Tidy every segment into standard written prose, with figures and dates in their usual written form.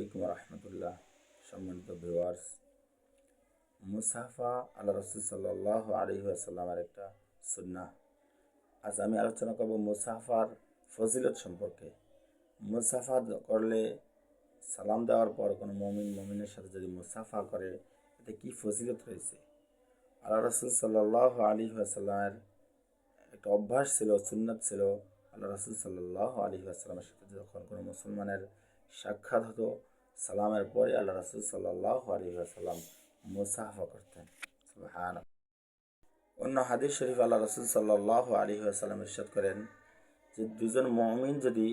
আলাইকুম রহমতুল্লাহ। সম্মানিত ভিউয়ার্স, মুসাফা আল্লাহ রসুল সাল্লাল্লাহু আলাইহি ওয়াসাল্লামের একটা সুন্নাহ। আজ আমি আলোচনা করব মুসাফার ফজিলত সম্পর্কে। মুসাফা করলে, সালাম দেওয়ার পর কোনো মমিনের সাথে যদি মুসাফা করে, এতে কী ফজিলত রয়েছে। আল্লাহ রসুল সাল্লাল্লাহু আলাইহি ওয়াসাল্লামের একটা অভ্যাস ছিল, সুন্নাত ছিল। আল্লাহ রসুল সাল্লাল্লাহু আলাইহি ওয়াসাল্লামের সাথে যখন কোনো মুসলমানের সাক্ষাৎ হতো, সালামের পরে আল্লাহ রসুল সাল্লাল্লাহু আলাইহি ওয়াসাল্লাম মুসাফা করতেন। সুবহানাল্লাহ। অন্য হাদিস শরীফ আল্লাহ রসুল সাল্লাল্লাহু আলাইহি ওয়াসাল্লাম ইরশাদ করেন যে, দুজন মুমিন যদি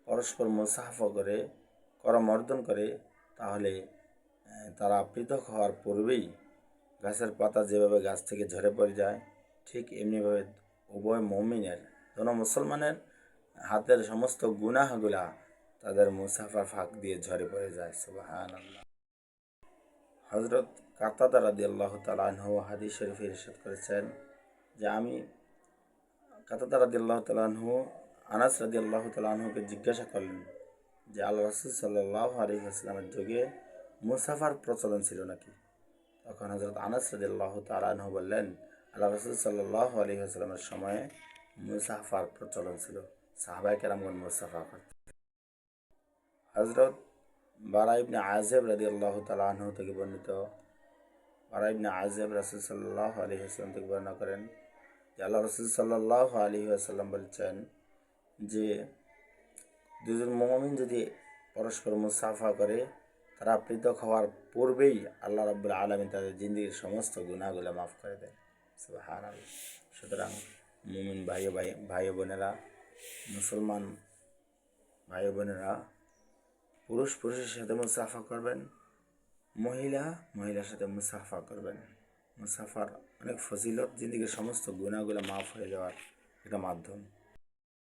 পরস্পর মুসাফা করে, করমর্দন করে, তাহলে তারা পৃথক হওয়ার পূর্বেই গাছের পাতা যেভাবে গাছ থেকে ঝরে পড়ে যায়, ঠিক এমনিভাবে উভয় মুমিনের, কোনো মুসলমানের হাতের সমস্ত গুনাহগুলা তাদের মুসাফার ফাঁক দিয়ে ঝরে পড়ে যায়। সুবহানাল্লাহ। হযরত কাতাদা রাদিয়াল্লাহু তাআলা আনহু হাদিস শরীফে ইরশাদ করেছেন যে, আমি কাতাদা রাদিয়াল্লাহু তাআলা আনহু আনাস রাদিয়াল্লাহু তাআলা আনহুকে জিজ্ঞাসা করলেন যে, আল্লাহ রাসূল সাল্লাল্লাহু আলাইহি ওয়াসাল্লামের যুগে মুসাফার প্রচলন ছিল নাকি? তখন হযরত আনাস রাদিয়াল্লাহু তাআলা আনহু বললেন, আল্লাহ রাসূল সাল্লাল্লাহু আলাইহি ওয়াসাল্লামের সময়ে মুসাফার প্রচলন ছিল, সাহাবায়ে কেরামগণ মুসাফা করতেন। হযরত বারা ইবনে আযিব রাদিয়াল্লাহু তাআলা আনহু থেকে বর্ণিত, বারা ইবনে আযিব রাসূল সাল্লাল্লাহু আলাইহি ওয়াসাল্লাম থেকে বর্ণনা করেন যে, আল্লাহ রাসূল সাল্লাল্লাহু আলাইহি ওয়াসাল্লাম বলেছেন যে, দুজন মুমিন যদি পরস্পর মুসাফা করে, তারা পৃথক হওয়ার পূর্বেই আল্লাহ রাব্বুল আলামিন তাদের জিন্দেগীর সমস্ত গুনাহগুলো মাফ করে দেন। সুবহানাল্লাহ। সুতরাং মুমিন ভাই বোনেরা, মুসলমান ভাই বোনেরা পুরুষের সাথে মুসাফা করবেন, মহিলার সাথে মুসাফা করবেন। মুসাফার অনেক ফজিলত, জিন্দেগীর সমস্ত গুনাহগুলো মাফ হয়ে যাওয়ার একটা মাধ্যম।